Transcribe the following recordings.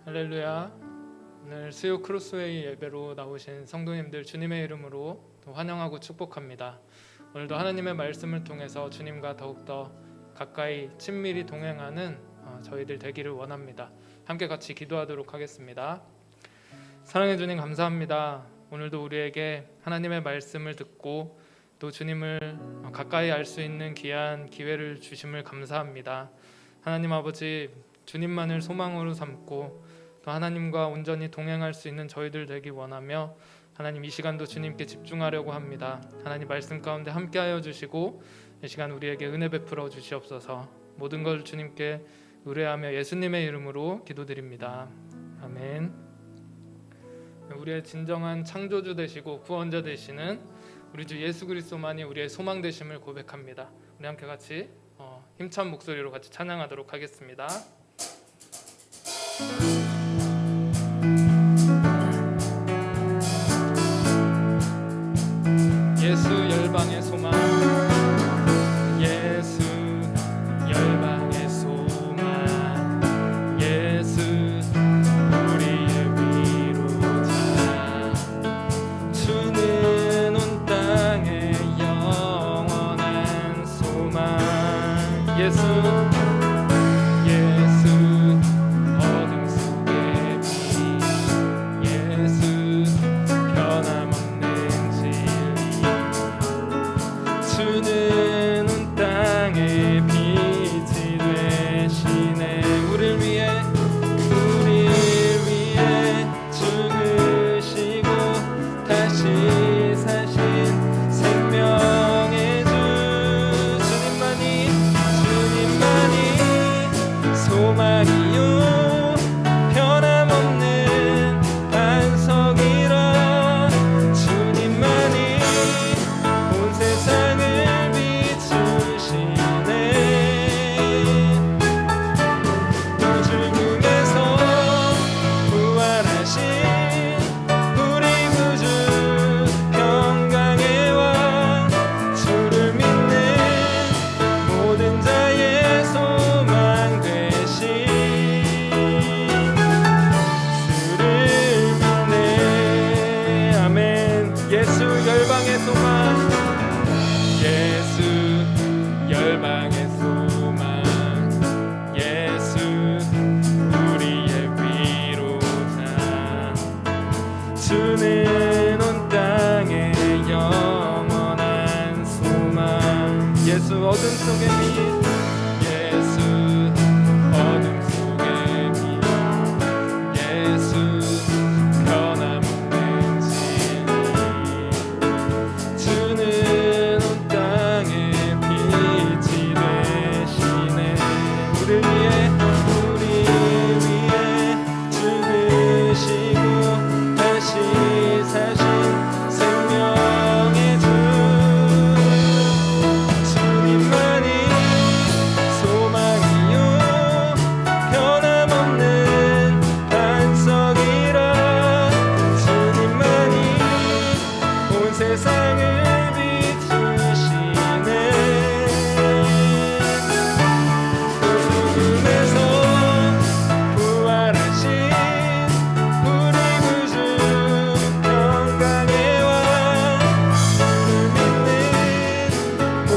할렐루야. 오늘 수요 크로스웨이 예배로 나오신 성도님들 주님의 이름으로 환영하고 축복합니다. 오늘도 하나님의 말씀을 통해서 주님과 더욱더 가까이 친밀히 동행하는 저희들 되기를 원합니다. 함께 같이 기도하도록 하겠습니다. 사랑해 주님 감사합니다. 오늘도 우리에게 하나님의 말씀을 듣고 또 주님을 가까이 알 수 있는 귀한 기회를 주심을 감사합니다. 하나님 아버지, 주님만을 소망으로 삼고 또 하나님과 온전히 동행할 수 있는 저희들 되기 원하며 하나님 이 시간도 주님께 집중하려고 합니다. 하나님 말씀 가운데 함께하여 주시고 이 시간 우리에게 은혜 베풀어 주시옵소서. 모든 걸 주님께 의뢰하며 예수님의 이름으로 기도드립니다. 아멘. 우리의 진정한 창조주 되시고 구원자 되시는 우리 주 예수 그리스도만이 우리의 소망 되심을 고백합니다. 우리 함께 같이 힘찬 목소리로 같이 찬양하도록 하겠습니다. 예수 열방의 소망, 예수 열방의 소망, 예수 우리의 위로자. 주는 온 땅의 영원한 소망, 예수 주는 온 땅의 영원한 소망, 예수 어둠 속의 빛, 예수 어둠 속의 빛, 예수 변함없는 진리. 주는 온 땅의 빛이 되시네. 우리 위해 죽으시고 다시 사신 생명의 주. 주님만이 소망이요 변함없는 반석이라. 주님만이 온 세상을 비추시네. 또 죽음에서 부활하신 우리 구주 평강의 왕. 주를 믿는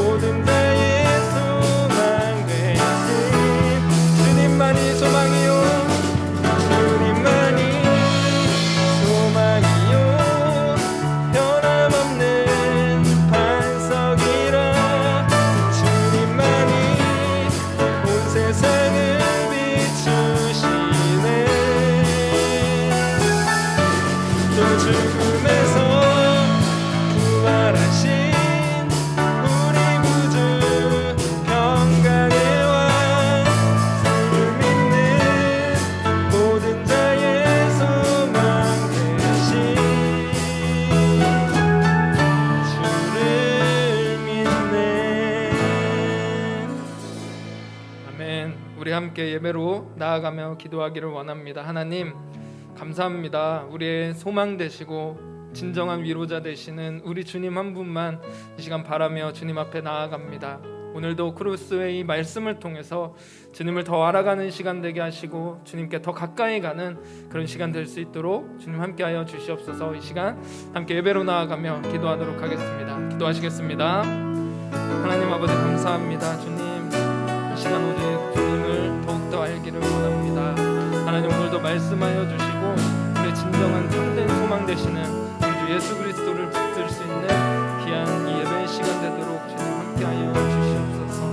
모든 자의 소망 되신 주님만이 소망이요, 주님만이 소망이요 변함없는 반석이라. 주님만이 온 세상을 비추시네. 또 죽음에서 부활하신 우리 구주 평강의 왕. 주를 믿는 모든 자의 소망 되신 주를 믿네. 아멘. 우리 함께 예배로 나아가며 기도하기를 원합니다. 하나님 감사합니다. 우리의 소망 되시고 진정한 위로자 되시는 우리 주님 한 분만 이 시간 바라며 주님 앞에 나아갑니다. 오늘도 크로스웨이 말씀을 통해서 주님을 더 알아가는 시간 되게 하시고 주님께 더 가까이 가는 그런 시간 될 수 있도록 주님 함께하여 주시옵소서. 이 시간 함께 예배로 나아가며 기도하도록 하겠습니다. 기도하시겠습니다. 하나님 아버지 감사합니다. 주님, 이 시간 오직 주님을 더욱더 알기를 원합니다. 하나님, 오늘도 말씀하여 주시고 우리의 진정한 참된 소망 되시는 우리 주 예수 그리스도를 붙들 수 있는 귀한 이 예배의 시간 되도록 주님 함께하여 주시옵소서.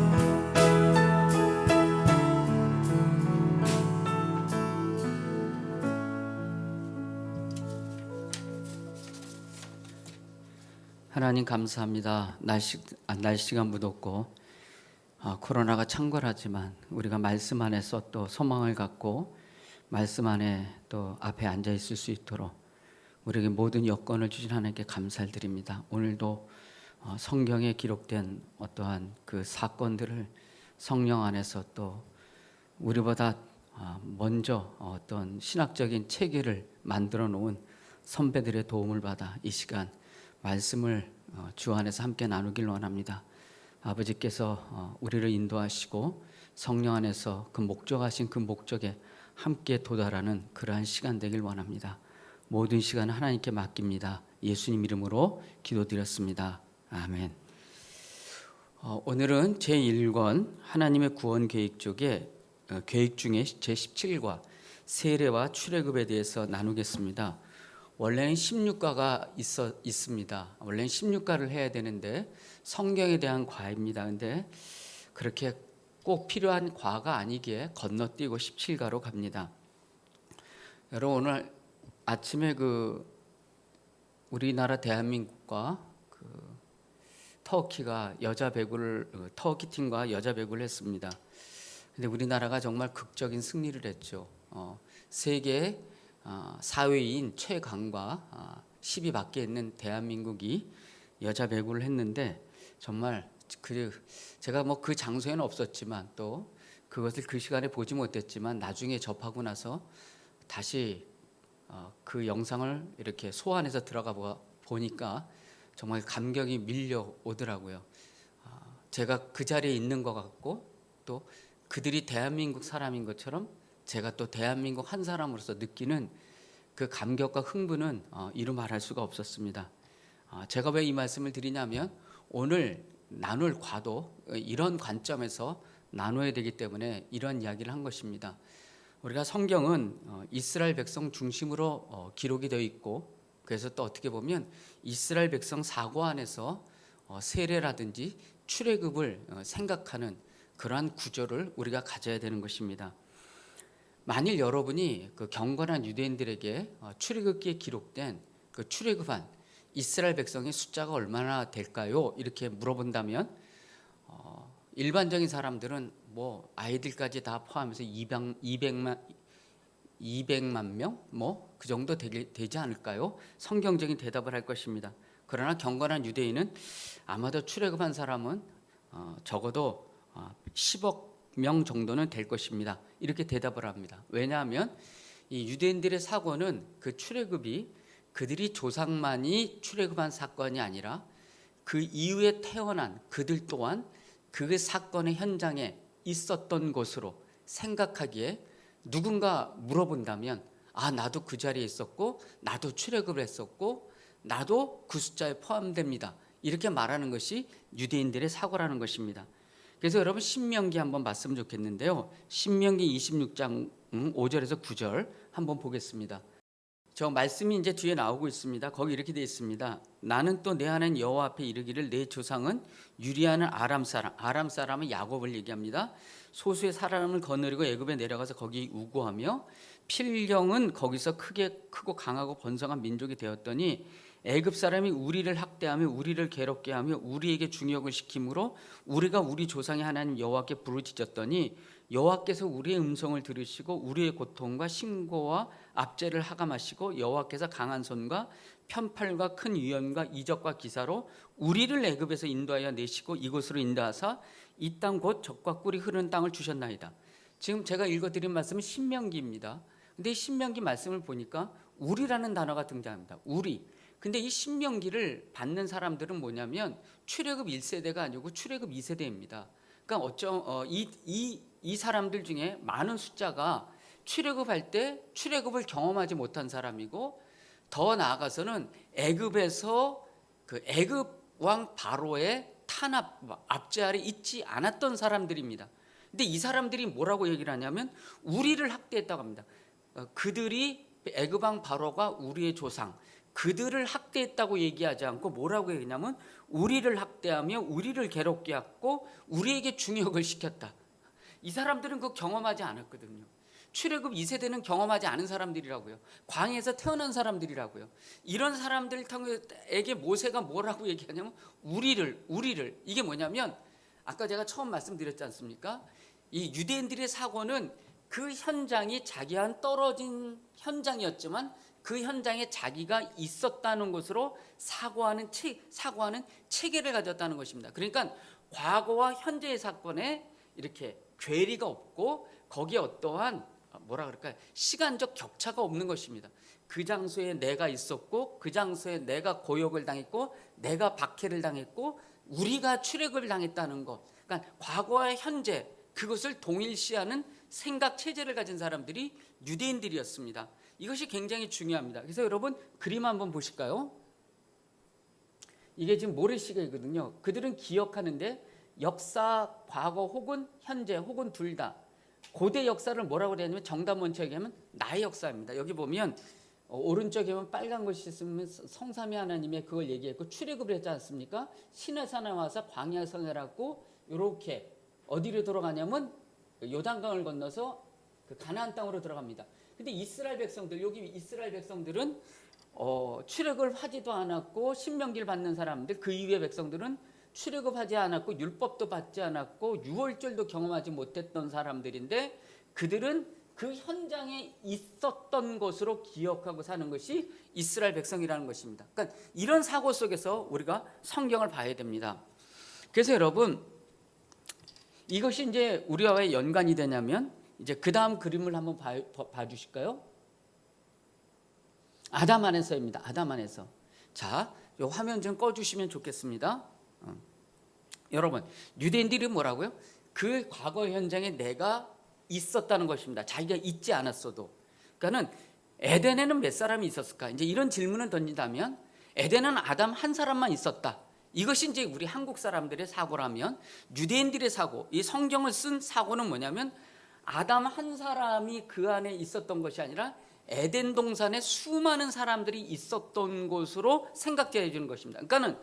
하나님 감사합니다. 날씨가 무덥고 코로나가 창궐하지만 우리가 말씀 안에서 또 소망을 갖고 말씀 안에 또 앞에 앉아 있을 수 있도록 우리에게 모든 여건을 주신 하나님께 감사를 드립니다. 오늘도 성경에 기록된 어떠한 그 사건들을 성령 안에서 또 우리보다 먼저 어떤 신학적인 체계를 만들어 놓은 선배들의 도움을 받아 이 시간 말씀을 주 안에서 함께 나누길 원합니다. 아버지께서 우리를 인도하시고 성령 안에서 그 목적하신 그 목적에 함께 도달하는 그러한 시간 되길 원합니다. 모든 시간은 하나님께 맡깁니다. 예수님 이름으로 기도드렸습니다. 아멘. 오늘은 제1권 하나님의 구원 계획 중에 제17과 세례와 출애굽에 대해서 나누겠습니다. 원래는 16과가 있습니다. 원래는 16과를 해야 되는데 성경에 대한 과입니다. 근데 그렇게 꼭 필요한 과가 아니기에 건너뛰고 17과로 갑니다. 여러분, 오늘 아침에 우리나라 대한민국과 터키가 여자 배구를 터키 팀과 여자 배구를 했습니다. 근데 우리나라가 정말 극적인 승리를 했죠. 세계 4위인 최강과 10위 밖에 있는 대한민국이 여자 배구를 했는데 정말 제가 그 장소에는 없었지만 또 그것을 그 시간에 보지 못했지만 나중에 접하고 나서 다시 그 영상을 이렇게 소환해서 들어가 보니까 정말 감격이 밀려오더라고요. 제가 그 자리에 있는 것 같고 또 그들이 대한민국 사람인 것처럼 제가 또 대한민국 한 사람으로서 느끼는 그 감격과 흥분은 이루 말할 수가 없었습니다. 제가 왜 이 말씀을 드리냐면 오늘 나눌 과도 이런 관점에서 나눠야 되기 때문에 이런 이야기를 한 것입니다. 우리가 성경은 이스라엘 백성 중심으로 기록이 되어 있고 그래서 또 어떻게 보면 이스라엘 백성 사고 안에서 세례라든지 출애굽을 생각하는 그러한 구조를 우리가 가져야 되는 것입니다. 만일 여러분이 그 경건한 유대인들에게 출애굽기에 기록된 그 출애굽한 이스라엘 백성의 숫자가 얼마나 될까요? 이렇게 물어본다면 일반적인 사람들은 아이들까지 다 포함해서 200만 명? 그 정도 되지 않을까요? 성경적인 대답을 할 것입니다. 그러나 경건한 유대인은 아마도 출애굽한 사람은 적어도 10억 명 정도는 될 것입니다. 이렇게 대답을 합니다. 왜냐하면 이 유대인들의 사고는 그 출애굽이 그들이 조상만이 출애굽한 사건이 아니라 그 이후에 태어난 그들 또한 그 사건의 현장에 있었던 것으로 생각하기에 누군가 물어본다면 나도 그 자리에 있었고 나도 출애굽을 했었고 나도 그 숫자에 포함됩니다. 이렇게 말하는 것이 유대인들의 사고라는 것입니다. 그래서 여러분 신명기 한번 봤으면 좋겠는데요. 신명기 26장 5절에서 9절 한번 보겠습니다. 저 말씀이 이제 뒤에 나오고 있습니다. 거기 이렇게 되어 있습니다. 나는 또 내 하나님 여호와 앞에 이르기를 내 조상은 유리하는 아람 사람은 야곱을 얘기합니다. 소수의 사람을 거느리고 애굽에 내려가서 거기 우고하며 필경은 거기서 크고 강하고 번성한 민족이 되었더니 애굽 사람이 우리를 학대하며 우리를 괴롭게 하며 우리에게 중역을 시키므로 우리가 우리 조상의 하나님 여호와께 부르짖었더니 여호와께서 우리의 음성을 들으시고 우리의 고통과 신고와 압제를 하감하시고 여호와께서 강한 손과 편팔과 큰 위엄과 이적과 기사로 우리를 애굽에서 인도하여 내시고 이곳으로 인도하사 이 땅 곧 젖과 꿀이 흐르는 땅을 주셨나이다. 지금 제가 읽어드린 말씀은 신명기입니다. 근데 신명기 말씀을 보니까 우리라는 단어가 등장합니다. 우리. 근데 이 신명기를 받는 사람들은 뭐냐면 출애굽 1세대가 아니고 출애굽 2세대입니다. 그러니까 이 사람들 중에 많은 숫자가 출애굽할 때 출애굽을 경험하지 못한 사람이고, 더 나아가서는 애굽에서 그 애굽 왕 바로의 탄압 압제아래 있지 않았던 사람들입니다. 근데 이 사람들이 뭐라고 얘기를 하냐면 우리를 학대했다고 합니다. 그들이 애굽 왕 바로가 우리의 조상, 그들을 학대했다고 얘기하지 않고 뭐라고 얘기냐면 우리를 학대하며 우리를 괴롭게 했고 우리에게 중역을 시켰다. 이 사람들은 그거 경험하지 않았거든요. 출애굽 2세대는 경험하지 않은 사람들이라고요. 광야에서 태어난 사람들이라고요. 이런 사람들에게 모세가 뭐라고 얘기하냐면 우리를 이게 뭐냐면 아까 제가 처음 말씀드렸지 않습니까? 이 유대인들의 사고는 그 현장이 자기와는 떨어진 현장이었지만 그 현장에 자기가 있었다는 것으로 사고하는 체계를 가졌다는 것입니다. 그러니까 과거와 현재의 사건에 이렇게 괴리가 없고 거기에 어떠한 시간적 격차가 없는 것입니다. 그 장소에 내가 있었고 그 장소에 내가 고역을 당했고 내가 박해를 당했고 우리가 출애굽을 당했다는 것. 그러니까 과거와 현재 그것을 동일시하는 생각 체제를 가진 사람들이 유대인들이었습니다. 이것이 굉장히 중요합니다. 그래서 여러분 그림 한번 보실까요? 이게 지금 모래시계거든요. 그들은 기억하는데 역사, 과거 혹은 현재 혹은 둘 다 고대 역사를 뭐라고 그러냐면 정답원칙에 얘기하면 나의 역사입니다. 여기 보면 오른쪽에 보면 빨간 것이 있으면 성삼위 하나님의 그걸 얘기했고 출애굽을 했지 않습니까? 시내산에 와서 광야에서 내려고 이렇게 어디로 들어가냐면 요단강을 건너서 그 가나안 땅으로 들어갑니다. 근데 이스라엘 백성들, 여기 이스라엘 백성들은 출애굽을 하지도 않았고 신명기를 받는 사람들, 그 이후의 백성들은 출애굽하지 않았고 율법도 받지 않았고 유월절도 경험하지 못했던 사람들인데 그들은 그 현장에 있었던 것으로 기억하고 사는 것이 이스라엘 백성이라는 것입니다. 그러니까 이런 사고 속에서 우리가 성경을 봐야 됩니다. 그래서 여러분 이것이 이제 우리와 왜 연관이 되냐면 이제 그 다음 그림을 한번 봐주실까요? 아담 안에서입니다. 아담 안에서. 자, 이 화면 좀 꺼주시면 좋겠습니다. 여러분, 유대인들이 뭐라고요? 그 과거 현장에 내가 있었다는 것입니다. 자기가 있지 않았어도. 그러니까는 에덴에는 몇 사람이 있었을까? 이제 이런 질문을 던진다면 에덴은 아담 한 사람만 있었다. 이것이 이제 우리 한국 사람들의 사고라면 유대인들의 사고, 이 성경을 쓴 사고는 뭐냐면 아담 한 사람이 그 안에 있었던 것이 아니라 에덴 동산에 수많은 사람들이 있었던 것으로 생각해 주는 것입니다. 그러니까는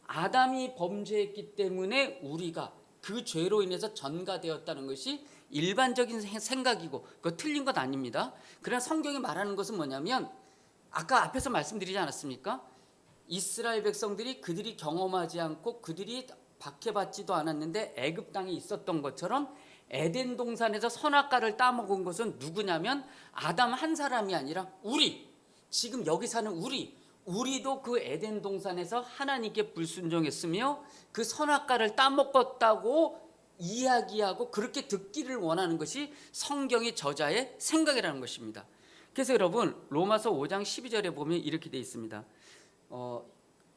아담이 범죄했기 때문에 우리가 그 죄로 인해서 전가되었다는 것이 일반적인 생각이고 그거 틀린 것 아닙니다. 그러나 성경이 말하는 것은 뭐냐면 아까 앞에서 말씀드리지 않았습니까? 이스라엘 백성들이 그들이 경험하지 않고 그들이 박해받지도 않았는데 애굽 땅에 있었던 것처럼 에덴 동산에서 선악과를 따먹은 것은 누구냐면 아담 한 사람이 아니라 우리, 지금 여기 사는 우리도 그 에덴 동산에서 하나님께 불순종했으며 그 선악과를 따먹었다고 이야기하고 그렇게 듣기를 원하는 것이 성경의 저자의 생각이라는 것입니다. 그래서 여러분 로마서 5장 12절에 보면 이렇게 되어 있습니다.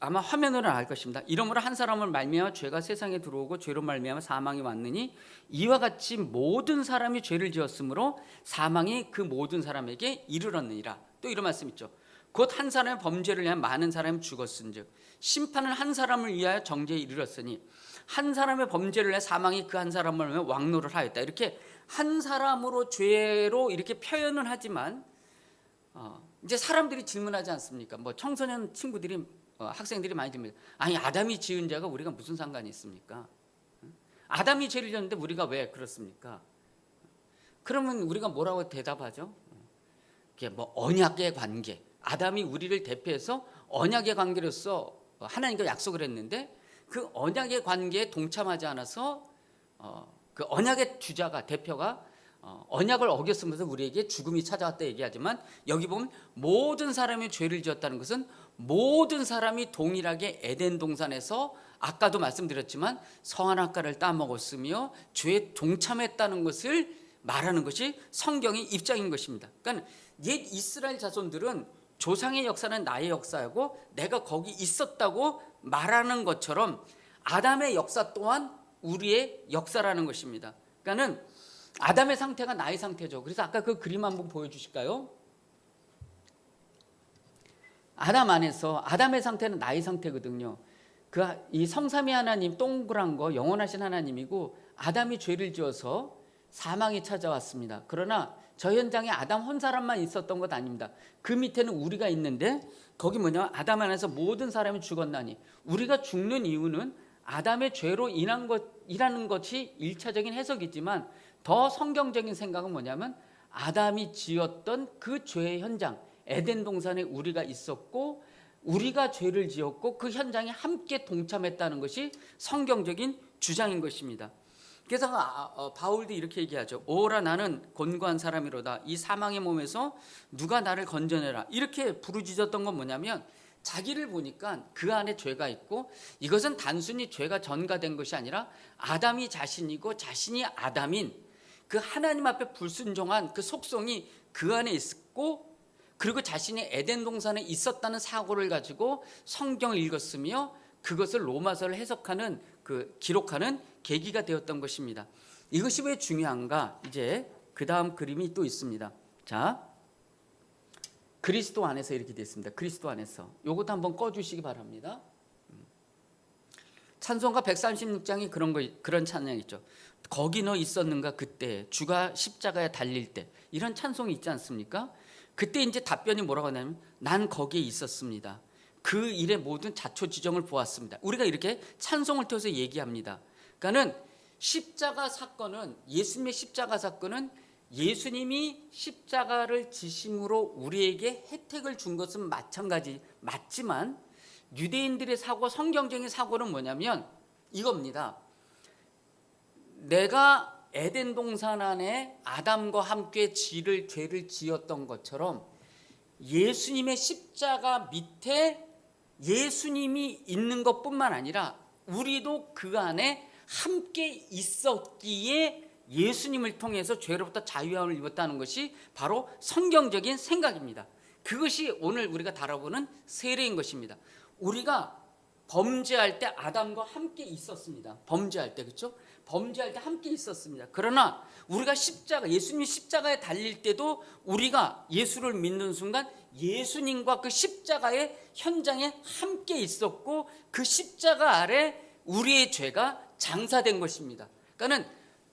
아마 화면으로는 알 것입니다. 이러므로 한 사람을 말미암아 죄가 세상에 들어오고 죄로 말미암아 사망이 왔느니 이와 같이 모든 사람이 죄를 지었으므로 사망이 그 모든 사람에게 이르렀느니라. 또 이런 말씀 있죠. 곧 한 사람의 범죄를 위하여 많은 사람이 죽었은즉 심판은 한 사람을 위하여 정죄에 이르렀으니 한 사람의 범죄를 위하여 사망이 그 한 사람을 위하여 왕노를 하였다. 이렇게 한 사람으로 죄로 이렇게 표현을 하지만 이제 사람들이 질문하지 않습니까? 뭐 청소년 친구들이 학생들이 많이 듭니다. 아니 아담이 지은 죄가 우리가 무슨 상관이 있습니까? 아담이 죄를 지었는데 우리가 왜 그렇습니까? 그러면 우리가 뭐라고 대답하죠? 이게 뭐 언약의 관계, 아담이 우리를 대표해서 언약의 관계로서 하나님과 약속을 했는데 그 언약의 관계에 동참하지 않아서 그 언약의 주자가 대표가 언약을 어겼으면서 우리에게 죽음이 찾아왔다 얘기하지만 여기 보면 모든 사람이 죄를 지었다는 것은 모든 사람이 동일하게 에덴 동산에서 아까도 말씀드렸지만 선악과를 따먹었으며 죄에 동참했다는 것을 말하는 것이 성경의 입장인 것입니다. 그러니까 옛 이스라엘 자손들은 조상의 역사는 나의 역사고 내가 거기 있었다고 말하는 것처럼 아담의 역사 또한 우리의 역사라는 것입니다. 그러니까는 아담의 상태가 나의 상태죠. 그래서 아까 그 그림 한번 보여주실까요? 아담 안에서 아담의 상태는 나의 상태거든요. 이 성삼위 하나님 동그란 거 영원하신 하나님이고 아담이 죄를 지어서 사망이 찾아왔습니다. 그러나 저 현장에 아담 한 사람만 있었던 것 아닙니다. 그 밑에는 우리가 있는데 거기 뭐냐면 아담 안에서 모든 사람이 죽었나니 우리가 죽는 이유는 아담의 죄로 인한 것이라는 것이 1차적인 해석이지만 더 성경적인 생각은 뭐냐면 아담이 지었던 그 죄의 현장 에덴 동산에 우리가 있었고 우리가 죄를 지었고 그 현장에 함께 동참했다는 것이 성경적인 주장인 것입니다. 그래서 바울도 이렇게 얘기하죠. 오라 나는 곤고한 사람이로다. 이 사망의 몸에서 누가 나를 건져내라. 이렇게 부르짖었던 건 뭐냐면 자기를 보니까 그 안에 죄가 있고 이것은 단순히 죄가 전가된 것이 아니라 아담이 자신이고 자신이 아담인 그 하나님 앞에 불순종한 그 속성이 그 안에 있고 그리고 자신이 에덴 동산에 있었다는 사고를 가지고 성경을 읽었으며 그것을 로마서를 해석하는 기록하는 계기가 되었던 것입니다. 이것이 왜 중요한가? 이제 그 다음 그림이 또 있습니다. 자, 그리스도 안에서 이렇게 되어 있습니다. 그리스도 안에서. 요것도 한번 꺼주시기 바랍니다. 찬송가 136장이 그런 찬양이 있죠. 거기 너 있었는가 그때 주가 십자가에 달릴 때 이런 찬송이 있지 않습니까? 그때 이제 답변이 뭐라고 하냐면 난 거기에 있었습니다. 그 일의 모든 자초지정을 보았습니다. 우리가 이렇게 찬송을 통해서 얘기합니다. 그러니까는 십자가 사건은 예수님의 십자가 사건은 예수님이 십자가를 지심으로 우리에게 혜택을 준 것은 맞지만 유대인들의 사고 성경적인 사고는 뭐냐면 이겁니다. 내가 에덴 동산 안에 아담과 함께 죄를 지었던 것처럼 예수님의 십자가 밑에 예수님이 있는 것뿐만 아니라 우리도 그 안에 함께 있었기에 예수님을 통해서 죄로부터 자유함을 입었다는 것이 바로 성경적인 생각입니다. 그것이 오늘 우리가 다뤄보는 세례인 것입니다. 우리가 범죄할 때 아담과 함께 있었습니다. 범죄할 때 그렇죠? 범죄할 때 함께 있었습니다. 그러나 우리가 예수님이 십자가에 달릴 때도 우리가 예수를 믿는 순간 예수님과 그 십자가의 현장에 함께 있었고 그 십자가 아래 우리의 죄가 장사된 것입니다. 그러니까는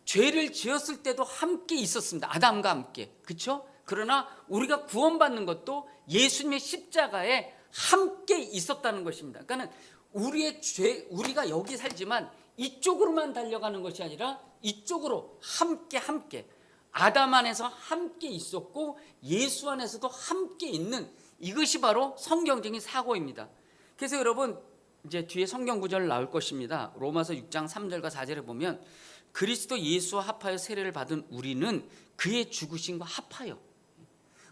죄를 지었을 때도 함께 있었습니다. 아담과 함께. 그렇죠? 그러나 우리가 구원받는 것도 예수님의 십자가에 함께 있었다는 것입니다. 그러니까는 우리가 여기 살지만 이쪽으로만 달려가는 것이 아니라 이쪽으로 함께 아담 안에서 함께 있었고 예수 안에서도 함께 있는 이것이 바로 성경적인 사고입니다. 그래서 여러분 이제 뒤에 성경 구절 나올 것입니다. 로마서 6장 3절과 4절에 보면 그리스도 예수와 합하여 세례를 받은 우리는 그의 죽으심과 합하여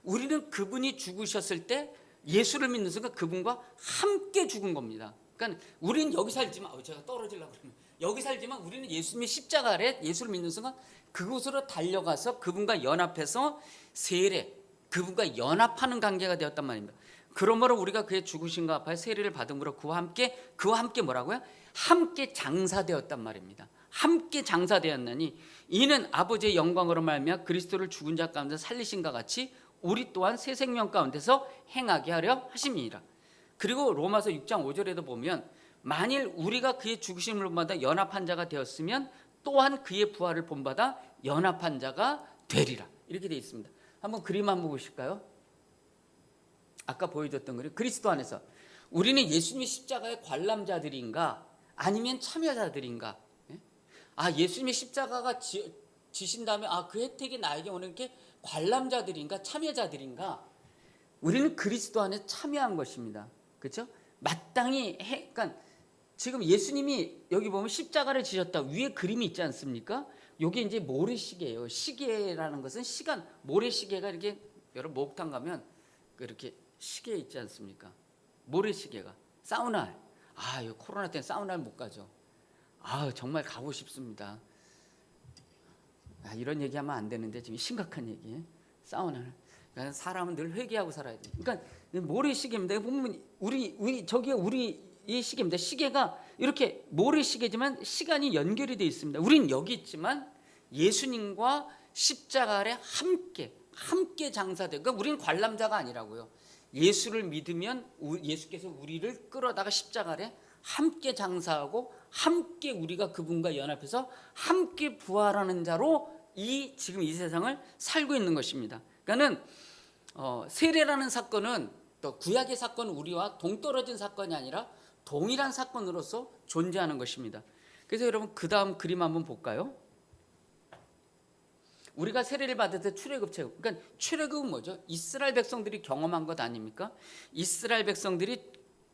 우리는 그분이 죽으셨을 때 예수를 믿는 순간 그분과 함께 죽은 겁니다. 그러니까 우리는 여기 살지만 제가 떨어지려고 그러면 여기 살지만 우리는 예수님의 십자가 아래 예수를 믿는 순간 그곳으로 달려가서 그분과 연합해서 그분과 연합하는 관계가 되었단 말입니다. 그러므로 우리가 그의 죽으심과 합하여 세례를 받음으로 그와 함께 뭐라고요? 함께 장사되었단 말입니다. 함께 장사되었나니 이는 아버지의 영광으로 말미암아 그리스도를 죽은 자 가운데 살리신과 같이 우리 또한 새 생명 가운데서 행하게 하려 하심이니라. 그리고 로마서 6장 5절에도 보면 만일 우리가 그의 죽으심을 본받아 연합한 자가 되었으면 또한 그의 부활을 본받아 연합한 자가 되리라. 이렇게 되어 있습니다. 한번 그림 한번 보실까요? 아까 보여줬던 그림 그리스도 안에서 우리는 예수님의 십자가의 관람자들인가 아니면 참여자들인가? 예수님의 십자가가 지신 다음에 그 혜택이 나에게 오는 게 관람자들인가 참여자들인가? 우리는 그리스도 안에 참여한 것입니다. 그렇죠? 마땅히 그러니까 지금 예수님이 여기 보면 십자가를 지셨다. 위에 그림이 있지 않습니까? 이게 이제 모래시계예요. 시계라는 것은 시간, 모래시계가 이렇게 여러분 목욕탕 가면 이렇게 시계 있지 않습니까? 모래시계가 사우나. 이거 코로나 때문에 사우나를 못 가죠. 정말 가고 싶습니다. 이런 얘기하면 안 되는데 지금 심각한 얘기예요. 사우나를 그러니까 사람은 늘 회개하고 살아야 돼. 그러니까 모래시계입니다. 보면 저기가 우리의 시계입니다. 시계가 이렇게 모래시계지만 시간이 연결이 되어 있습니다. 우린 여기 있지만 예수님과 십자가 아래 함께 장사되고, 그러니까 우리는 관람자가 아니라고요. 예수를 믿으면 예수께서 우리를 끌어다가 십자가 아래 함께 장사하고 함께 우리가 그분과 연합해서 함께 부활하는 자로 지금 이 세상을 살고 있는 것입니다. 그러니까는 세례라는 사건은 또 구약의 사건은 우리와 동떨어진 사건이 아니라 동일한 사건으로서 존재하는 것입니다. 그래서 여러분 그 다음 그림 한번 볼까요? 우리가 세례를 받을 때 출애굽 체험, 그러니까 출애굽은 뭐죠? 이스라엘 백성들이 경험한 것 아닙니까? 이스라엘 백성들이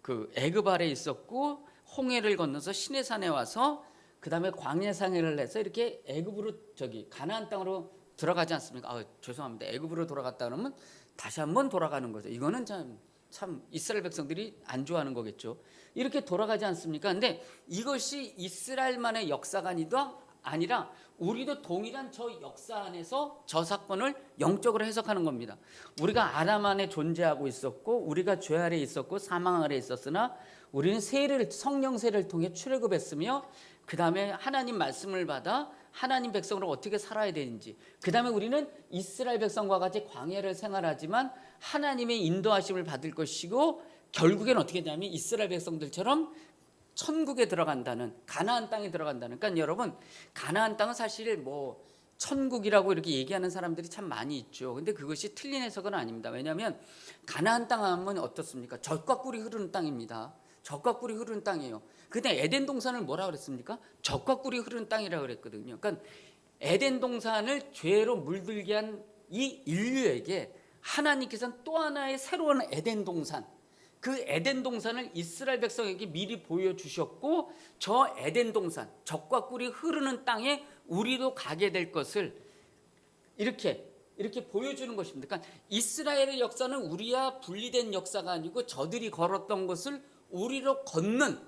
그 애굽 아래 있었고 홍해를 건너서 시내산에 와서 그 다음에 광야 생활을 해서 이렇게 애굽으로 가나안 땅으로 들어가지 않습니까? 죄송합니다. 애굽으로 돌아갔다 그러면 다시 한번 돌아가는 거죠. 이거는 참 이스라엘 백성들이 안 좋아하는 거겠죠. 이렇게 돌아가지 않습니까? 근데 이것이 이스라엘만의 역사가 아니라 우리도 동일한 저 역사 안에서 저 사건을 영적으로 해석하는 겁니다. 우리가 아담 안에 존재하고 있었고 우리가 죄 아래 있었고 사망 아래 있었으나 우리는 성령 세례를 통해 출애굽했으며 그 다음에 하나님 말씀을 받아 하나님 백성으로 어떻게 살아야 되는지, 그 다음에 우리는 이스라엘 백성과 같이 광야를 생활하지만 하나님의 인도하심을 받을 것이고 결국엔 어떻게 되냐면 이스라엘 백성들처럼 천국에 들어간다는, 가나안 땅에 들어간다는. 그러니까 여러분 가나안 땅은 사실 천국이라고 이렇게 얘기하는 사람들이 참 많이 있죠. 근데 그것이 틀린 해석은 아닙니다. 왜냐하면 가나안 땅 하면 어떻습니까? 젖과 꿀이 흐르는 땅입니다. 젖과 꿀이 흐르는 땅이에요. 근데 에덴 동산을 뭐라 그랬습니까? 젖과 꿀이 흐르는 땅이라고 그랬거든요. 그러니까 에덴 동산을 죄로 물들게 한 이 인류에게 하나님께서는 또 하나의 새로운 에덴 동산, 그 에덴 동산을 이스라엘 백성에게 미리 보여주셨고 저 에덴 동산, 젖과 꿀이 흐르는 땅에 우리도 가게 될 것을 이렇게 보여주는 것입니다. 그러니까 이스라엘의 역사는 우리와 분리된 역사가 아니고 저들이 걸었던 것을 우리로 걷는,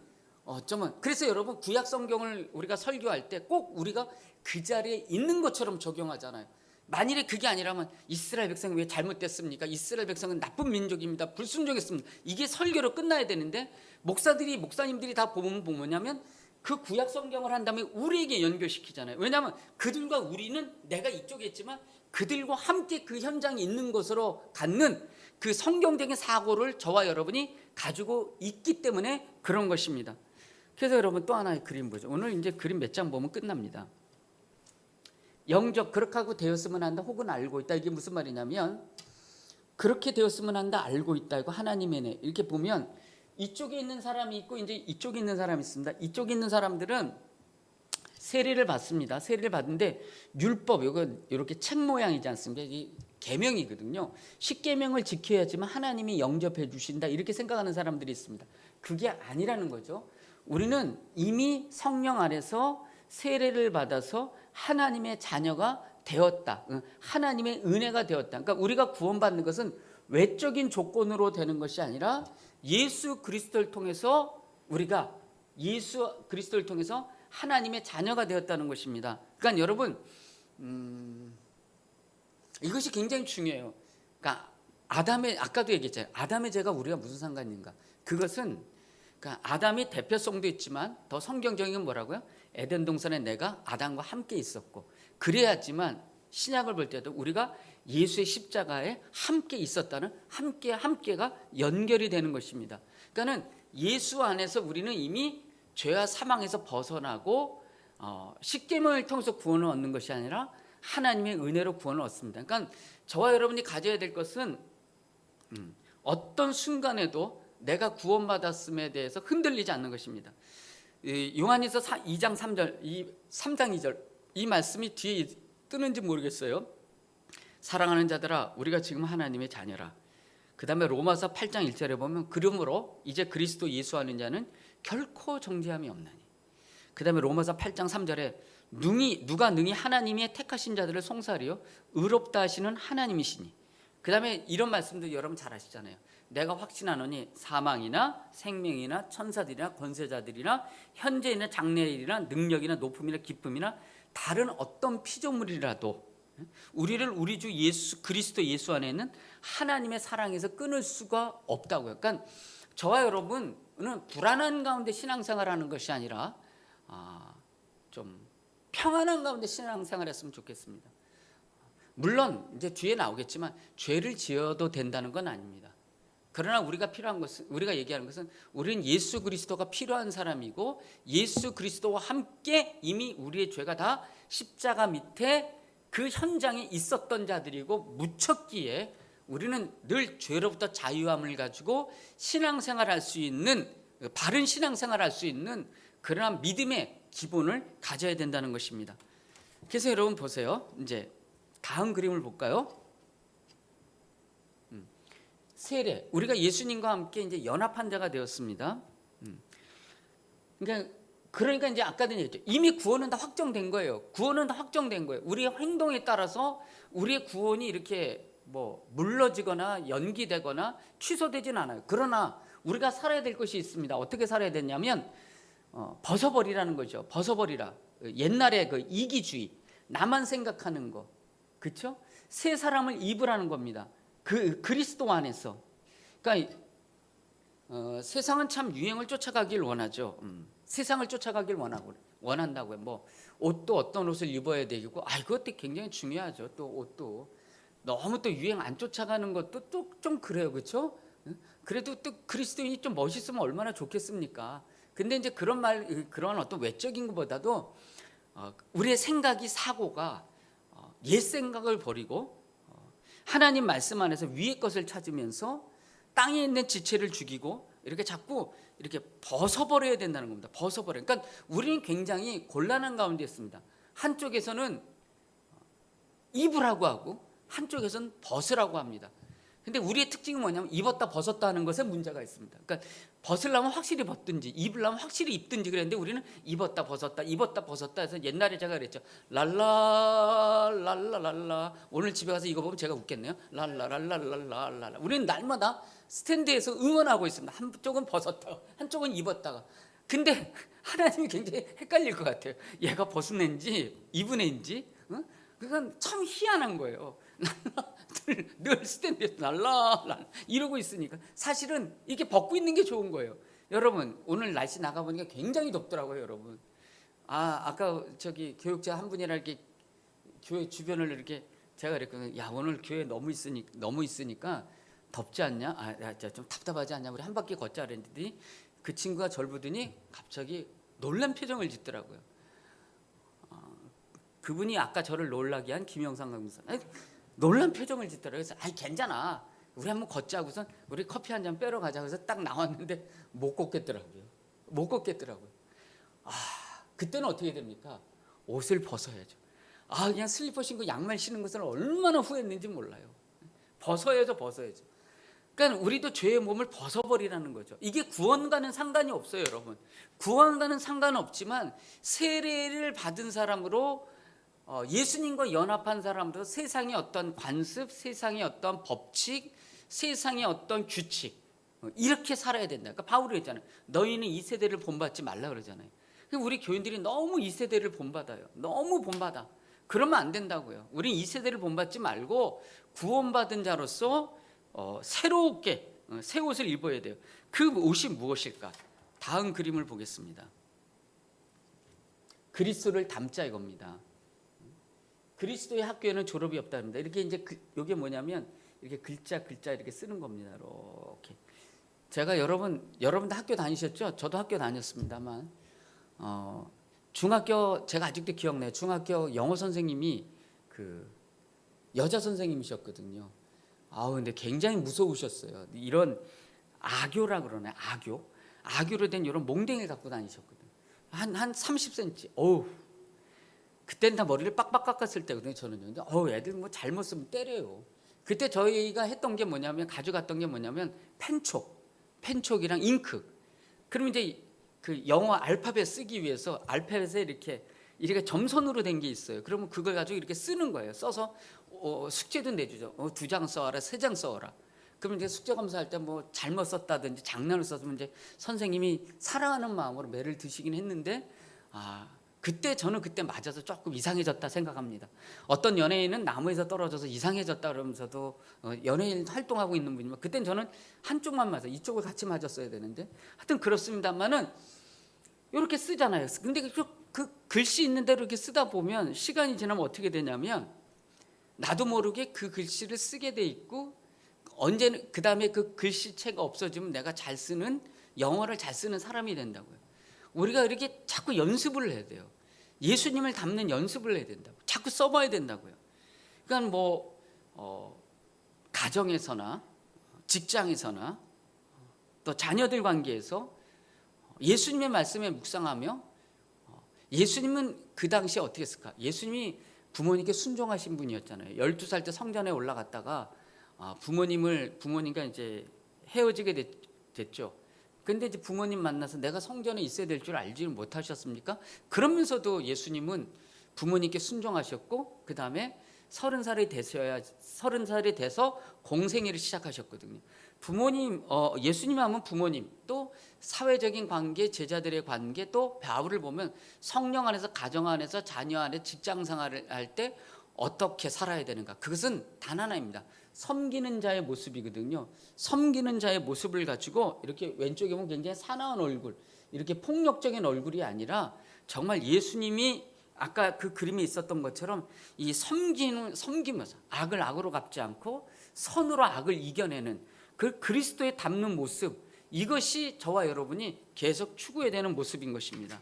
그래서 여러분 구약 성경을 우리가 설교할 때 꼭 우리가 그 자리에 있는 것처럼 적용하잖아요. 만일에 그게 아니라면 이스라엘 백성이 왜 잘못됐습니까? 이스라엘 백성은 나쁜 민족입니다. 불순종했습니다. 이게 설교로 끝나야 되는데 목사님들이 다 보면 뭐냐면 그 구약 성경을 한 다음에 우리에게 연결시키잖아요. 왜냐하면 그들과 우리는 내가 이쪽에 있지만 그들과 함께 그 현장에 있는 것으로 갖는 그 성경적인 사고를 저와 여러분이 가지고 있기 때문에 그런 것입니다. 그래서 여러분 또 하나의 그림 보죠. 오늘 이제 그림 몇 장 보면 끝납니다. 영적 그렇게 하고 되었으면 한다 혹은 알고 있다. 이게 무슨 말이냐면 그렇게 되었으면 한다, 알고 있다. 이거 하나님의 네. 이렇게 보면 이쪽에 있는 사람이 있고 이제 이쪽에 있는 사람이 있습니다. 이쪽에 있는 사람들은 세례를 받습니다. 세례를 받는데 율법, 이거 이렇게 책 모양이지 않습니까? 이 계명이거든요. 10계명을 지켜야지만 하나님이 영접해 주신다, 이렇게 생각하는 사람들이 있습니다. 그게 아니라는 거죠. 우리는 이미 성령 안에서 세례를 받아서 하나님의 자녀가 되었다. 하나님의 은혜가 되었다. 그러니까 우리가 구원받는 것은 외적인 조건으로 되는 것이 아니라 예수 그리스도를 통해서 하나님의 자녀가 되었다는 것입니다. 그러니까 여러분 이것이 굉장히 중요해요. 그러니까 아까도 얘기했잖아요. 아담의 죄가 우리가 무슨 상관인가? 그것은 그러니까 아담이 대표성도 있지만 더 성경적인 건 뭐라고요? 에덴 동산에 내가 아담과 함께 있었고, 그래야지만 신약을 볼 때도 우리가 예수의 십자가에 함께 있었다는 함께가 연결이 되는 것입니다. 그러니까는 예수 안에서 우리는 이미 죄와 사망에서 벗어나고 십계명을 통해서 구원을 얻는 것이 아니라 하나님의 은혜로 구원을 얻습니다. 그러니까 저와 여러분이 가져야 될 것은 어떤 순간에도 내가 구원받았음에 대해서 흔들리지 않는 것입니다. 요한일서 2장 3절, 3장 2절 이 말씀이 뒤에 뜨는지 모르겠어요. 사랑하는 자들아, 우리가 지금 하나님의 자녀라. 그 다음에 로마서 8장 1절에 보면 그러므로 이제 그리스도 예수 하는 자는 결코 정죄함이 없나니. 그 다음에 로마서 8장 3절에 누가 능히 하나님의 택하신 자들을 송사하리요 의롭다 하시는 하나님이시니. 그 다음에 이런 말씀도 여러분 잘 아시잖아요. 내가 확신하노니 사망이나 생명이나 천사들이나 권세자들이나 현재이나 장래일이나 능력이나 높음이나 기쁨이나 다른 어떤 피조물이라도 우리를 우리 주 예수 그리스도 예수 안에는 하나님의 사랑에서 끊을 수가 없다고요. 그러니까 저와 여러분은 불안한 가운데 신앙생활하는 것이 아니라 좀 평안한 가운데 신앙생활했으면 좋겠습니다. 물론 이제 뒤에 나오겠지만 죄를 지어도 된다는 건 아닙니다. 그러나 우리가 필요한 것은, 우리가 얘기하는 것은 우리는 예수 그리스도가 필요한 사람이고 예수 그리스도와 함께 이미 우리의 죄가 다 십자가 밑에 그 현장에 있었던 자들이고 묻혔기에 우리는 늘 죄로부터 자유함을 가지고 신앙생활할 수 있는, 바른 신앙생활할 수 있는 그러한 믿음의 기본을 가져야 된다는 것입니다. 그래서 여러분 보세요. 이제 다음 그림을 볼까요? 세례. 우리가 예수님과 함께 이제 연합한 자가 되었습니다. 그러니까 이제 아까도 얘기했죠. 이미 구원은 다 확정된 거예요. 구원은 다 확정된 거예요. 우리의 행동에 따라서 우리의 구원이 이렇게 뭐 물러지거나 연기되거나 취소되진 않아요. 그러나 우리가 살아야 될 것이 있습니다. 어떻게 살아야 되냐면 벗어버리라는 거죠. 벗어버리라. 옛날에 그 이기주의, 나만 생각하는 거, 그렇죠? 새 사람을 입으라는 겁니다. 그 그리스도 안에서. 그러니까 세상은 참 유행을 쫓아가길 원하죠. 세상을 쫓아가길 원한다고요. 뭐 옷도 어떤 옷을 입어야 되고, 그것도 굉장히 중요하죠. 또 옷도 너무 또 유행 안 쫓아가는 것도 또 좀 그래요, 그렇죠? 그래도 또 그리스도인이 좀 멋있으면 얼마나 좋겠습니까? 근데 이제 그런 어떤 외적인 것보다도 우리의 생각이, 사고가 옛 생각을 버리고 하나님 말씀 안에서 위의 것을 찾으면서 땅에 있는 지체를 죽이고 이렇게 자꾸 이렇게 벗어버려야 된다는 겁니다. 벗어버려. 그러니까 우리는 굉장히 곤란한 가운데 있습니다. 한쪽에서는 입으라고 하고 한쪽에서는 벗으라고 합니다. 근데 우리의 특징이 뭐냐면 입었다 벗었다 하는 것에 문제가 있습니다. 그러니까 벗으려면 확실히 벗든지 입으려면 확실히 입든지 그랬는데 우리는 입었다 벗었다 해서 옛날에 제가 그랬죠. 랄라 오늘 집에 가서 이거 보면 제가 웃겠네요. 랄라 우리는 날마다 스탠드에서 응원하고 있습니다. 한쪽은 벗었다가 한쪽은 입었다가. 근데 하나님이 굉장히 헷갈릴 것 같아요. 얘가 벗은 애인지 입은 애인지. 그건 참 희한한 거예요. 늘 스탠드에서 날라 이러고 있으니까 사실은 이렇게 벗고 있는 게 좋은 거예요. 여러분 오늘 날씨 나가보니까 굉장히 덥더라고요. 여러분 아까 저기 교육자 한 분이랑 이렇게 교회 주변을 이렇게 제가 그랬거든요. 야 오늘 교회 너무 있으니까 덥지 않냐? 좀 답답하지 않냐? 우리 한 바퀴 걷자 그랬더니 그 친구가 저를 보더니 갑자기 놀란 표정을 짓더라고요. 그분이 아까 저를 놀라게 한 김영상 강사. 놀란 표정을 짓더라고요. 그래서 괜찮아. 우리 한번 걷자 하고선 우리 커피 한 잔 빼러 가자. 그래서 딱 나왔는데 못 걷겠더라고요. 그때는 어떻게 됩니까? 옷을 벗어야죠. 그냥 슬리퍼 신고 양말 신는 것은 얼마나 후회했는지 몰라요. 벗어야죠. 그러니까 우리도 죄의 몸을 벗어버리라는 거죠. 이게 구원과는 상관이 없어요, 여러분. 구원과는 상관없지만 세례를 받은 사람으로 예수님과 연합한 사람도 세상의 어떤 관습, 세상의 어떤 법칙, 세상의 어떤 규칙 이렇게 살아야 된다. 그러니까 바울이 했잖아요. 너희는 이 세대를 본받지 말라 그러잖아요. 우리 교인들이 너무 이 세대를 본받아요. 너무 본받아. 그러면 안 된다고요. 우린 이 세대를 본받지 말고 구원받은 자로서 새롭게 새 옷을 입어야 돼요. 그 옷이 무엇일까? 다음 그림을 보겠습니다. 그리스도를 닮자 이겁니다. 그리스도의 학교에는 졸업이 없답니다. 이렇게 이제 이게 뭐냐면 이렇게 글자 이렇게 쓰는 겁니다. 이렇게 제가 여러분도 학교 다니셨죠? 저도 학교 다녔습니다만 중학교 제가 아직도 기억나요. 중학교 영어 선생님이 그 여자 선생님이셨거든요. 근데 굉장히 무서우셨어요. 이런 악교라 그러네. 악교로 된 이런 몽댕이를 갖고 다니셨거든요. 한 30cm. 그때는 다 머리를 빡빡 깎았을 때거든요. 저는요. 근데 애들 뭐 잘못 쓰면 때려요. 그때 저희가 했던 게 뭐냐면 가져갔던 게 뭐냐면 펜촉이랑 잉크. 그러면 이제 그 영어 알파벳 쓰기 위해서 알파벳에 이렇게 점선으로 된 게 있어요. 그러면 그걸 가지고 이렇게 쓰는 거예요. 써서 숙제도 내주죠. 2장 써와라, 3장 써와라. 그러면 이제 숙제 검사할 때 뭐 잘못 썼다든지 장난을 썼으면 이제 선생님이 사랑하는 마음으로 매를 드시긴 했는데 그때 저는 그때 맞아서 조금 이상해졌다 생각합니다. 어떤 연예인은 나무에서 떨어져서 이상해졌다 그러면서도 연예인 활동하고 있는 분이면 그땐 저는 한쪽만 맞아 이쪽을 같이 맞았어야 되는데 하여튼 그렇습니다만은 이렇게 쓰잖아요. 근데 그 글씨 있는 대로 이렇게 쓰다 보면 시간이 지나면 어떻게 되냐면 나도 모르게 그 글씨를 쓰게 돼 있고 언제는 그 다음에 그 글씨체가 없어지면 내가 잘 쓰는 영어를 잘 쓰는 사람이 된다고요. 우리가 이렇게 자꾸 연습을 해야 돼요. 예수님을 담는 연습을 해야 된다고. 자꾸 써봐야 된다고요. 그러니까 가정에서나 직장에서나 또 자녀들 관계에서 예수님의 말씀에 묵상하며 예수님은 그 당시에 어떻게 했을까? 예수님이 부모님께 순종하신 분이었잖아요. 12살 때 성전에 올라갔다가 부모님과 이제 헤어지게 됐죠. 근데 이제 부모님 만나서 내가 성전에 있어야 될 줄 알지는 못하셨습니까? 그러면서도 예수님은 부모님께 순종하셨고 그 다음에 30살이 돼서 공생애를 시작하셨거든요. 부모님, 예수님 하면 부모님, 또 사회적인 관계, 제자들의 관계, 또 바울을 보면 성령 안에서, 가정 안에서, 자녀 안에 직장 생활을 할 때 어떻게 살아야 되는가? 그것은 단 하나입니다. 섬기는 자의 모습이거든요. 섬기는 자의 모습을 가지고 이렇게 왼쪽에 보면 굉장히 사나운 얼굴, 이렇게 폭력적인 얼굴이 아니라 정말 예수님이 아까 그 그림에 있었던 것처럼 이 섬기면서 악을 악으로 갚지 않고 선으로 악을 이겨내는 그 그리스도의 닮는 모습, 이것이 저와 여러분이 계속 추구해야 되는 모습인 것입니다.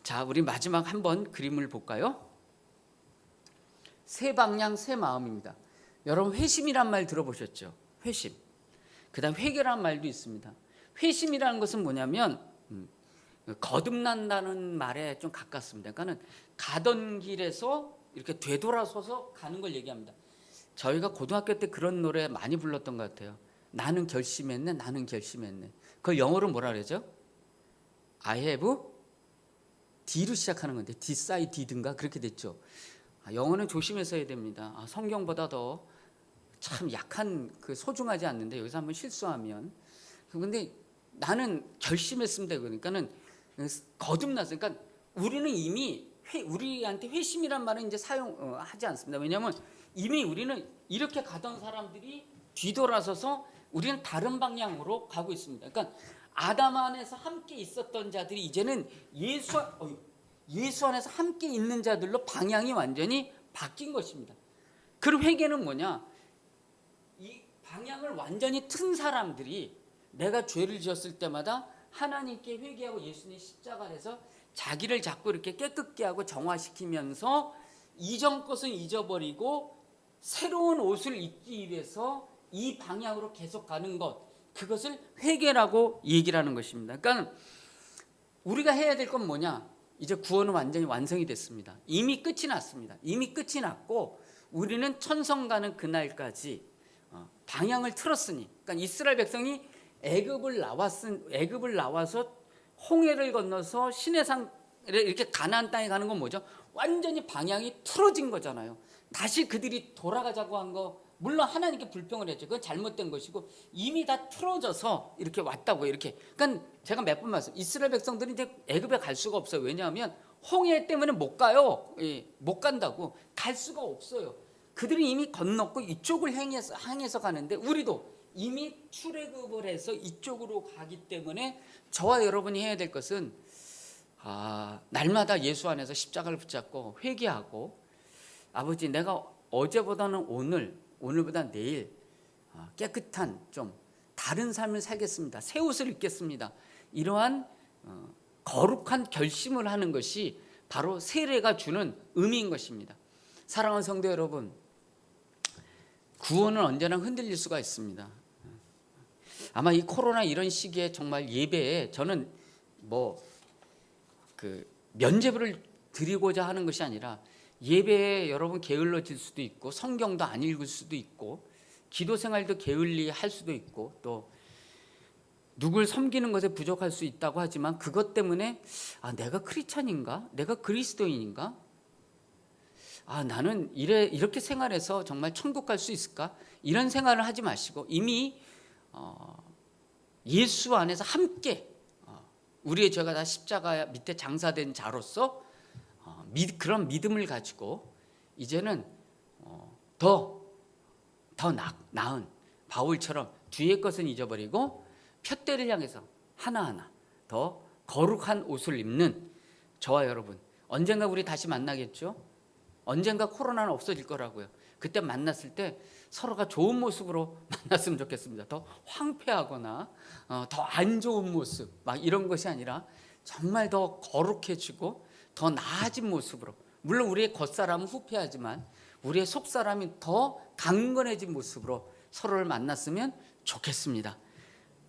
자, 우리 마지막 한번 그림을 볼까요? 새 방향 새 마음입니다. 여러분 회심이란 말 들어보셨죠? 회심. 그다음 회개란 말도 있습니다. 회심이라는 것은 뭐냐면 거듭난다는 말에 좀 가깝습니다. 그러니까는 가던 길에서 이렇게 되돌아서서 가는 걸 얘기합니다. 저희가 고등학교 때 그런 노래 많이 불렀던 것 같아요. 나는 결심했네, 나는 결심했네. 그걸 영어로 뭐라 그러죠? I have D로 시작하는 건데 decided인가 그렇게 됐죠. 영어는 조심해서 해야 됩니다. 성경보다 더 참 약한 그 소중하지 않는데 여기서 한번 실수하면 근데 나는 결심했습니다. 그러니까는 거듭났어요. 그러니까 우리는 이미 우리한테 회심이란 말은 이제 사용하지 않습니다. 왜냐하면 이미 우리는 이렇게 가던 사람들이 뒤돌아서서 우리는 다른 방향으로 가고 있습니다. 그러니까 아담 안에서 함께 있었던 자들이 이제는 예수 안에서 함께 있는 자들로 방향이 완전히 바뀐 것입니다. 그 회개는 뭐냐? 이 방향을 완전히 튼 사람들이 내가 죄를 지었을 때마다 하나님께 회개하고 예수님 십자가 안에서 자기를 자꾸 이렇게 깨끗게 하고 정화시키면서 이전 것은 잊어버리고 새로운 옷을 입기 위해서 이 방향으로 계속 가는 것, 그것을 회개라고 얘기를 하는 것입니다. 그러니까 우리가 해야 될 건 뭐냐? 이제 구원은 완전히 완성이 됐습니다. 이미 끝이 났습니다. 이미 끝이 났고 우리는 천성 가는 그날까지 방향을 틀었으니, 그러니까 이스라엘 백성이 애굽을 나와서 홍해를 건너서 시내산에 이렇게 가나안 땅에 가는 건 뭐죠? 완전히 방향이 틀어진 거잖아요. 다시 그들이 돌아가자고 한 거 물론 하나님께 불평을 했죠. 그건 잘못된 것이고 이미 다 틀어져서 이렇게 왔다고 이렇게. 그러니까 제가 몇 번 말씀, 이스라엘 백성들이 이제 애굽에 갈 수가 없어요. 왜냐하면 홍해 때문에 못 가요. 못 간다고. 갈 수가 없어요. 그들이 이미 건넜고 이쪽을 향해서 가는데 우리도 이미 출애굽을 해서 이쪽으로 가기 때문에 저와 여러분이 해야 될 것은 날마다 예수 안에서 십자가를 붙잡고 회개하고 아버지 내가 어제보다는 오늘보다 내일 깨끗한 좀 다른 삶을 살겠습니다. 새 옷을 입겠습니다. 이러한 거룩한 결심을 하는 것이 바로 세례가 주는 의미인 것입니다. 사랑하는 성도 여러분, 구원은 언제나 흔들릴 수가 있습니다. 아마 이 코로나 이런 시기에 정말 예배에 저는 면죄부를 드리고자 하는 것이 아니라 예배에 여러분 게을러질 수도 있고 성경도 안 읽을 수도 있고 기도 생활도 게을리 할 수도 있고 또 누굴 섬기는 것에 부족할 수 있다고 하지만 그것 때문에 내가 크리스찬인가? 내가 그리스도인인가? 나는 이렇게 생활해서 정말 천국 갈 수 있을까? 이런 생활을 하지 마시고 이미 예수 안에서 함께 우리의 죄가 다 십자가 밑에 장사된 자로서 그런 믿음을 가지고 이제는 더 나은 바울처럼 뒤의 것은 잊어버리고 푯대를 향해서 하나하나 더 거룩한 옷을 입는 저와 여러분, 언젠가 우리 다시 만나겠죠? 언젠가 코로나는 없어질 거라고요. 그때 만났을 때 서로가 좋은 모습으로 만났으면 좋겠습니다. 더 황폐하거나 더 안 좋은 모습 막 이런 것이 아니라 정말 더 거룩해지고 더 나아진 모습으로, 물론 우리의 겉사람은 후패하지만 우리의 속사람이 더 강건해진 모습으로 서로를 만났으면 좋겠습니다.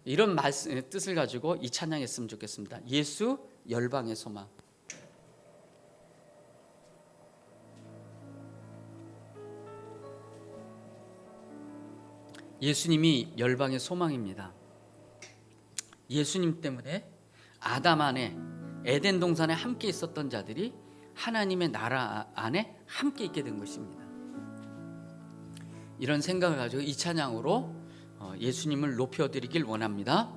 이런 뜻을 가지고 이 찬양했으면 좋겠습니다. 예수 열방의 소망. 예수님이 열방의 소망입니다. 예수님 때문에 아담 안에 에덴 동산에 함께 있었던 자들이 하나님의 나라 안에 함께 있게 된 것입니다. 이런 생각을 가지고 이 찬양으로 예수님을 높여드리길 원합니다.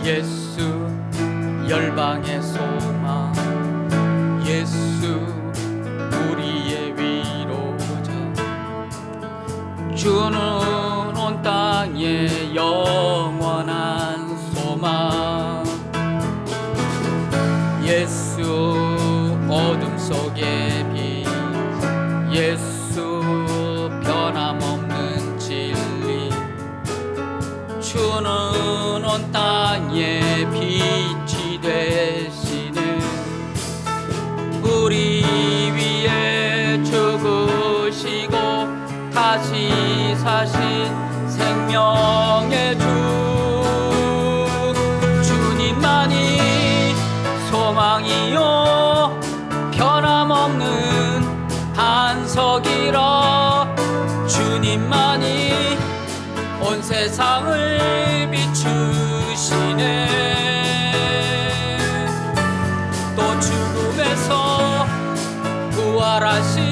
예수 열방의 소망, 예수 우리의 위로자, 주는 온 땅의 영원한 소망. 예수 어둠 속의 빛, 예수 변함없는 진리, 주는 온 땅의 빛이 되시는, 우리 위에 죽으시고 다시 사신 생명의 주, 주님만이 소망이요 변함없는 반석이라, 주님만이 온 세상을 비추시네. 또 죽음에서 부활하신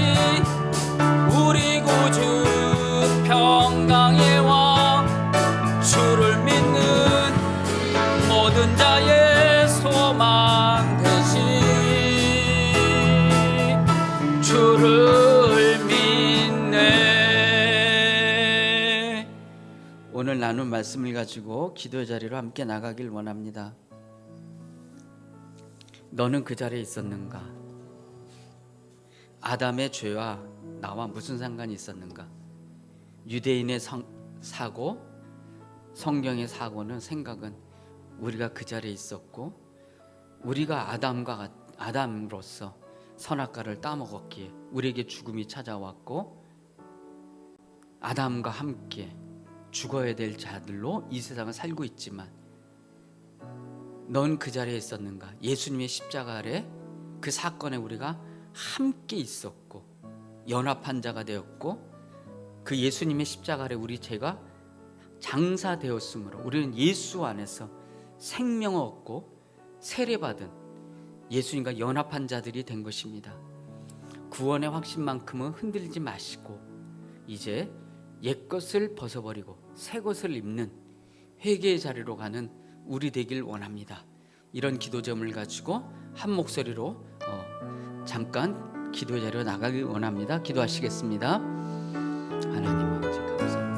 우리 구주 평강의 왕, 주를 믿는 모든 자의 소망 되신, 주를 믿네. 오늘 나눈 말씀을 가지고 기도의 자리로 함께 나가길 원합니다. 너는 그 자리에 있었는가? 아담의 죄와 나와 무슨 상관이 있었는가? 유대인의 사고, 성경의 사고는, 생각은 우리가 그 자리에 있었고, 우리가 아담으로서 선악과를 따먹었기에 우리에게 죽음이 찾아왔고, 아담과 함께 죽어야 될 자들로 이 세상을 살고 있지만, 넌 그 자리에 있었는가? 예수님의 십자가 아래 그 사건에 우리가 함께 있었고 연합한 자가 되었고, 그 예수님의 십자가 아래 우리 죄가 장사되었으므로 우리는 예수 안에서 생명을 얻고 세례받은 예수님과 연합한 자들이 된 것입니다. 구원의 확신만큼은 흔들리지 마시고 이제 옛것을 벗어버리고 새것을 입는 회개의 자리로 가는 우리 되길 원합니다. 이런 기도점을 가지고 한 목소리로 잠깐 기도의 자리로 나가길 원합니다. 기도하시겠습니다. 하나님 아버지 감사합니다.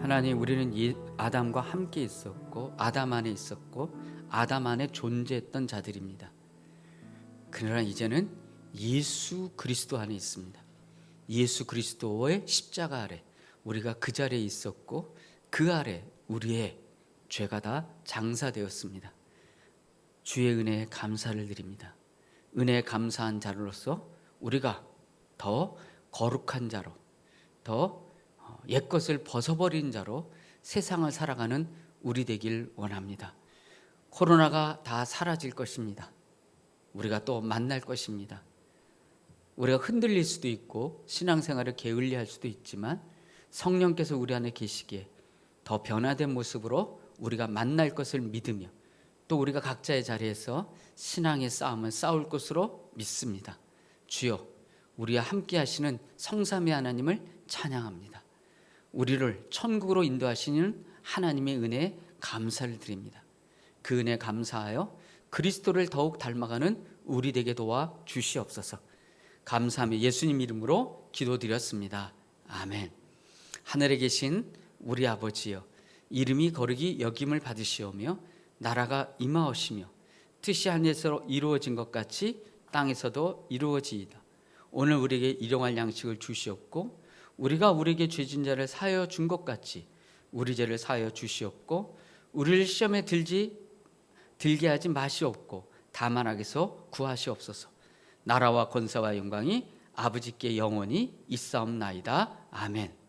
하나님, 우리는 아담과 함께 있었고 아담 안에 있었고 아담 안에 존재했던 자들입니다. 그러나 이제는 예수 그리스도 안에 있습니다. 예수 그리스도의 십자가 아래 우리가 그 자리에 있었고 그 아래 우리의 죄가 다 장사되었습니다. 주의 은혜에 감사를 드립니다. 은혜에 감사한 자로서 우리가 더 거룩한 자로, 더 옛것을 벗어버린 자로 세상을 살아가는 우리 되길 원합니다. 코로나가 다 사라질 것입니다. 우리가 또 만날 것입니다. 우리가 흔들릴 수도 있고 신앙생활을 게을리할 수도 있지만 성령께서 우리 안에 계시기에 더 변화된 모습으로 우리가 만날 것을 믿으며 또 우리가 각자의 자리에서 신앙의 싸움을 싸울 것으로 믿습니다. 주여, 우리와 함께 하시는 성삼위 하나님을 찬양합니다. 우리를 천국으로 인도하시는 하나님의 은혜에 감사를 드립니다. 그 은혜 감사하여 그리스도를 더욱 닮아가는 우리 되게 도와 주시옵소서. 감사하며 예수님 이름으로 기도드렸습니다. 아멘. 하늘에 계신 우리 아버지여, 이름이 거룩히 여김을 받으시오며 나라가 임하오시며 뜻이 하늘에서 이루어진 것 같이 땅에서도 이루어지이다. 오늘 우리에게 일용할 양식을 주시옵고 우리가 우리에게 죄진 자를 사하여 준 것 같이 우리 죄를 사하여 주시옵고 우리를 시험에 들게 하지 마시옵고 다만 악에서 구하시옵소서. 나라와 권세와 영광이 아버지께 영원히 있사옵나이다. 아멘.